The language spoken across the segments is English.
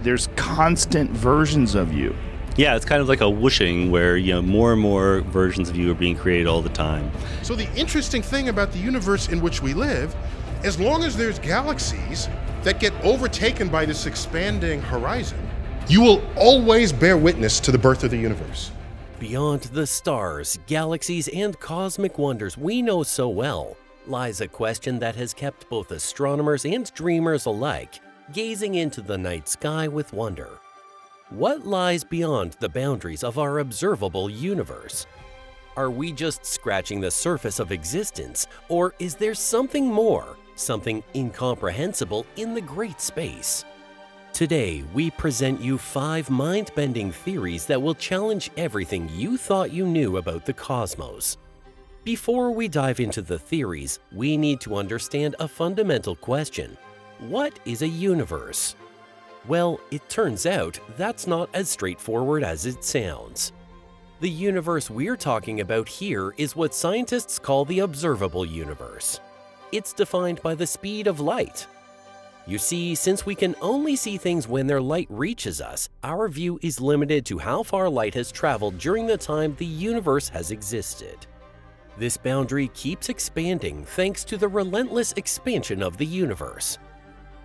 there's constant versions of you. Yeah, it's kind of like a whooshing where, more and more versions of you are being created all the time. So the interesting thing about the universe in which we live, as long as there's galaxies that get overtaken by this expanding horizon, you will always bear witness to the birth of the universe. Beyond the stars, galaxies, and cosmic wonders we know so well lies a question that has kept both astronomers and dreamers alike gazing into the night sky with wonder. What lies beyond the boundaries of our observable universe? Are we just scratching the surface of existence, or is there something more, something incomprehensible in the great space? Today, we present you 5 mind-bending theories that will challenge everything you thought you knew about the cosmos. Before we dive into the theories, we need to understand a fundamental question. What is a universe? Well, it turns out that's not as straightforward as it sounds. The universe we're talking about here is what scientists call the observable universe. It's defined by the speed of light. You see, since we can only see things when their light reaches us, our view is limited to how far light has traveled during the time the universe has existed. This boundary keeps expanding thanks to the relentless expansion of the universe.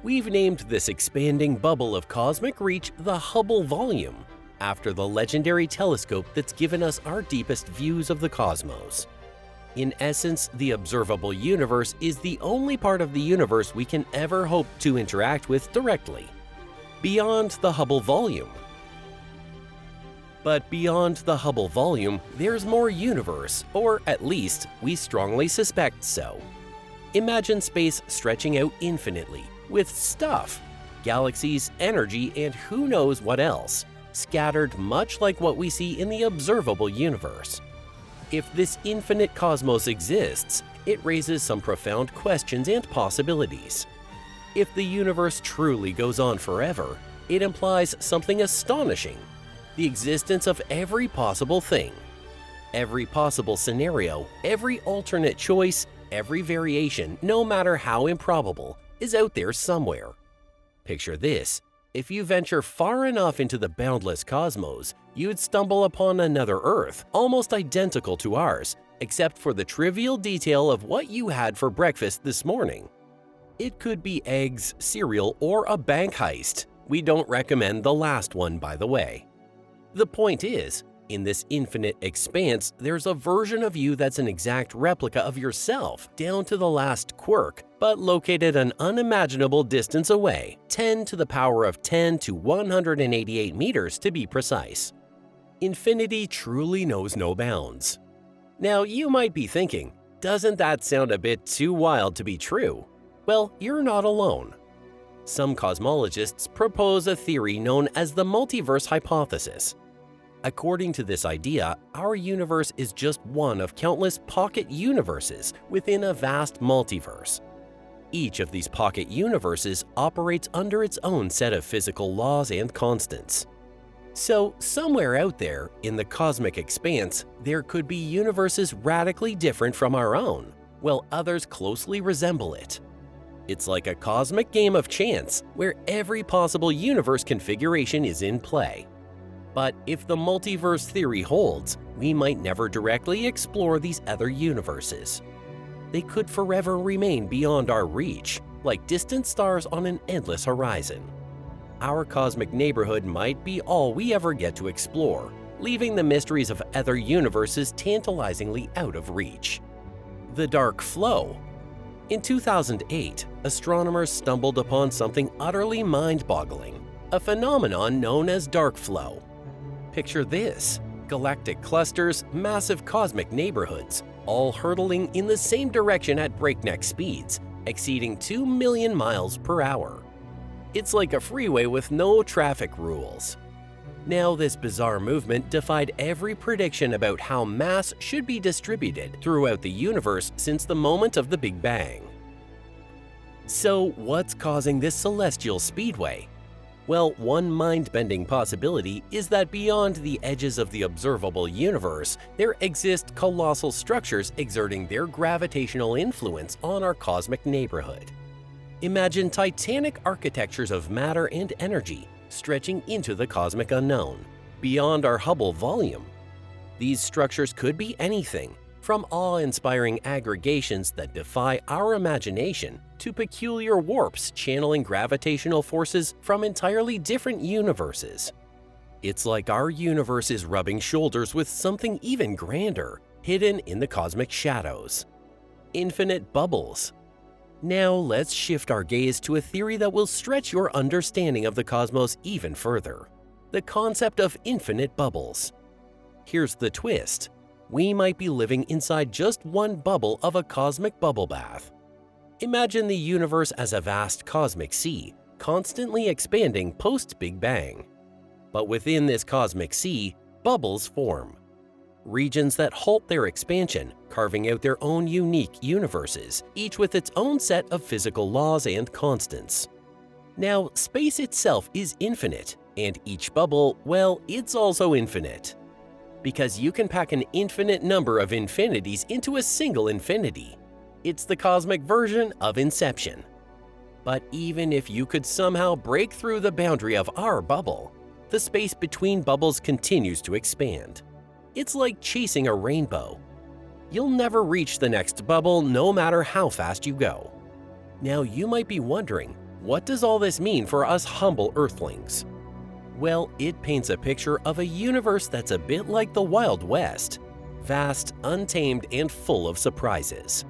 We've named this expanding bubble of cosmic reach the Hubble volume, after the legendary telescope that's given us our deepest views of the cosmos. In essence, the observable universe is the only part of the universe we can ever hope to interact with directly. Beyond the Hubble volume. But beyond the Hubble volume, there's more universe, or at least, we strongly suspect so. Imagine space stretching out infinitely, with stuff, galaxies, energy, and who knows what else, scattered much like what we see in the observable universe. If this infinite cosmos exists, it raises some profound questions and possibilities. If the universe truly goes on forever, it implies something astonishing: the existence of every possible thing. Every possible scenario, every alternate choice, every variation, no matter how improbable, is out there somewhere. Picture this: if you venture far enough into the boundless cosmos, you'd stumble upon another Earth, almost identical to ours, except for the trivial detail of what you had for breakfast this morning. It could be eggs, cereal, or a bank heist. We don't recommend the last one, by the way. The point is, in this infinite expanse, there's a version of you that's an exact replica of yourself, down to the last quirk, but located an unimaginable distance away, 10 to the power of 10 to 188 meters to be precise. Infinity truly knows no bounds. Now, you might be thinking, doesn't that sound a bit too wild to be true? Well, you're not alone. Some cosmologists propose a theory known as the multiverse hypothesis. According to this idea, our universe is just one of countless pocket universes within a vast multiverse. Each of these pocket universes operates under its own set of physical laws and constants. So, somewhere out there, in the cosmic expanse, there could be universes radically different from our own, while others closely resemble it. It's like a cosmic game of chance, where every possible universe configuration is in play. But if the multiverse theory holds, we might never directly explore these other universes. They could forever remain beyond our reach, like distant stars on an endless horizon. Our cosmic neighborhood might be all we ever get to explore, leaving the mysteries of other universes tantalizingly out of reach. The dark flow. In 2008, astronomers stumbled upon something utterly mind-boggling, a phenomenon known as dark flow. Picture this: galactic clusters, massive cosmic neighborhoods, all hurtling in the same direction at breakneck speeds, exceeding 2 million miles per hour. It's like a freeway with no traffic rules. Now, this bizarre movement defied every prediction about how mass should be distributed throughout the universe since the moment of the Big Bang. So, what's causing this celestial speedway? Well, one mind-bending possibility is that beyond the edges of the observable universe, there exist colossal structures exerting their gravitational influence on our cosmic neighborhood. Imagine titanic architectures of matter and energy, stretching into the cosmic unknown, beyond our Hubble volume. These structures could be anything, from awe-inspiring aggregations that defy our imagination to peculiar warps channeling gravitational forces from entirely different universes. It's like our universe is rubbing shoulders with something even grander, hidden in the cosmic shadows. Infinite bubbles. Now let's shift our gaze to a theory that will stretch your understanding of the cosmos even further: the concept of infinite bubbles. Here's the twist. We might be living inside just one bubble of a cosmic bubble bath. Imagine the universe as a vast cosmic sea, constantly expanding post-Big Bang. But within this cosmic sea, bubbles form. Regions that halt their expansion, carving out their own unique universes, each with its own set of physical laws and constants. Now, space itself is infinite, and each bubble, well, it's also infinite. Because you can pack an infinite number of infinities into a single infinity. It's the cosmic version of Inception. But even if you could somehow break through the boundary of our bubble, the space between bubbles continues to expand. It's like chasing a rainbow. You'll never reach the next bubble no matter how fast you go. Now you might be wondering, what does all this mean for us humble Earthlings? Well, it paints a picture of a universe that's a bit like the Wild West, vast, untamed, and full of surprises.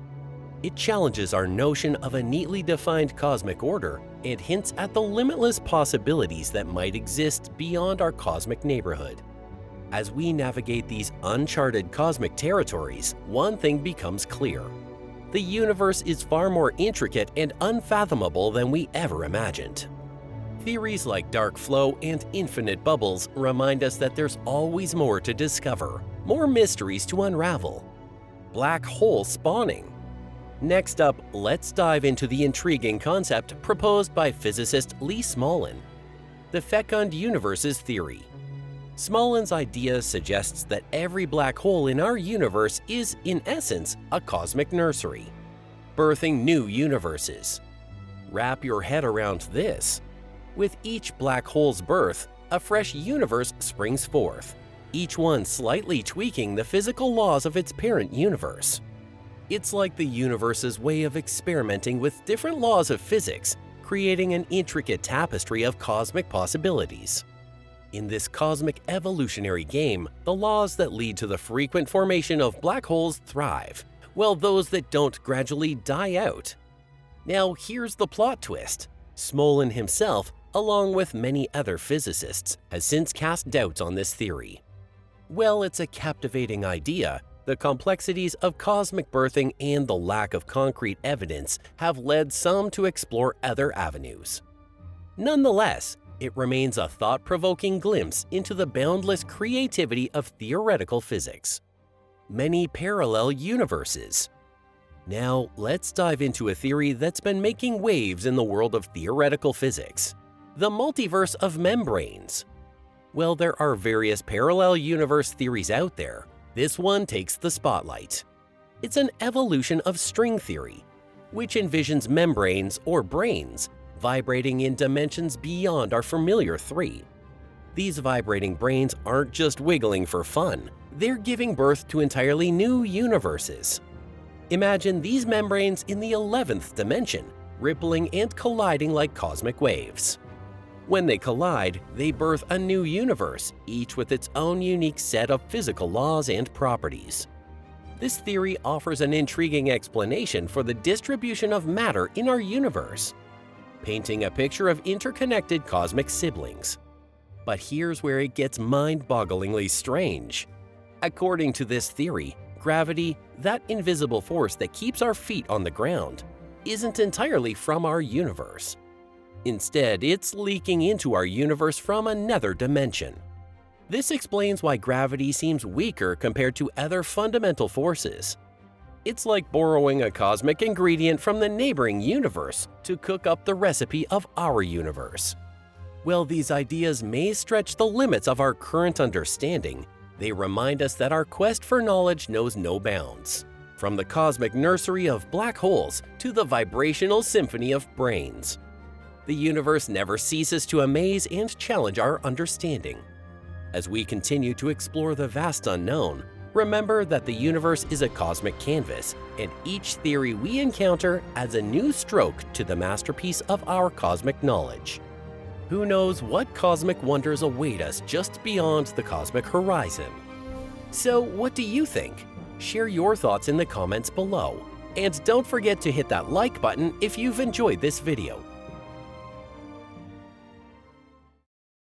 It challenges our notion of a neatly defined cosmic order and hints at the limitless possibilities that might exist beyond our cosmic neighborhood. As we navigate these uncharted cosmic territories, one thing becomes clear. The universe is far more intricate and unfathomable than we ever imagined. Theories like dark flow and infinite bubbles remind us that there's always more to discover, more mysteries to unravel. Black hole spawning. Next up, let's dive into the intriguing concept proposed by physicist Lee Smolin, the fecund universes theory. Smolin's idea suggests that every black hole in our universe is, in essence, a cosmic nursery, birthing new universes. Wrap your head around this. With each black hole's birth, a fresh universe springs forth, each one slightly tweaking the physical laws of its parent universe. It's like the universe's way of experimenting with different laws of physics, creating an intricate tapestry of cosmic possibilities. In this cosmic evolutionary game, the laws that lead to the frequent formation of black holes thrive, while those that don't gradually die out. Now here's the plot twist. Smolin himself, along with many other physicists, has since cast doubts on this theory. While it's a captivating idea, the complexities of cosmic birthing and the lack of concrete evidence have led some to explore other avenues. Nonetheless, it remains a thought-provoking glimpse into the boundless creativity of theoretical physics. Many parallel universes. Now, let's dive into a theory that's been making waves in the world of theoretical physics: the multiverse of membranes. While there are various parallel universe theories out there, this one takes the spotlight. It's an evolution of string theory, which envisions membranes or branes vibrating in dimensions beyond our familiar three. These vibrating branes aren't just wiggling for fun, they're giving birth to entirely new universes. Imagine these membranes in the 11th dimension, rippling and colliding like cosmic waves. When they collide, they birth a new universe, each with its own unique set of physical laws and properties. This theory offers an intriguing explanation for the distribution of matter in our universe, painting a picture of interconnected cosmic siblings. But here's where it gets mind-bogglingly strange. According to this theory, gravity, that invisible force that keeps our feet on the ground, isn't entirely from our universe. Instead, it's leaking into our universe from another dimension. This explains why gravity seems weaker compared to other fundamental forces. It's like borrowing a cosmic ingredient from the neighboring universe to cook up the recipe of our universe. While these ideas may stretch the limits of our current understanding, they remind us that our quest for knowledge knows no bounds. From the cosmic nursery of black holes to the vibrational symphony of brains. the universe never ceases to amaze and challenge our understanding. As we continue to explore the vast unknown, remember that the universe is a cosmic canvas, and each theory we encounter adds a new stroke to the masterpiece of our cosmic knowledge. Who knows what cosmic wonders await us just beyond the cosmic horizon? So, what do you think? Share your thoughts in the comments below. And don't forget to hit that like button if you've enjoyed this video.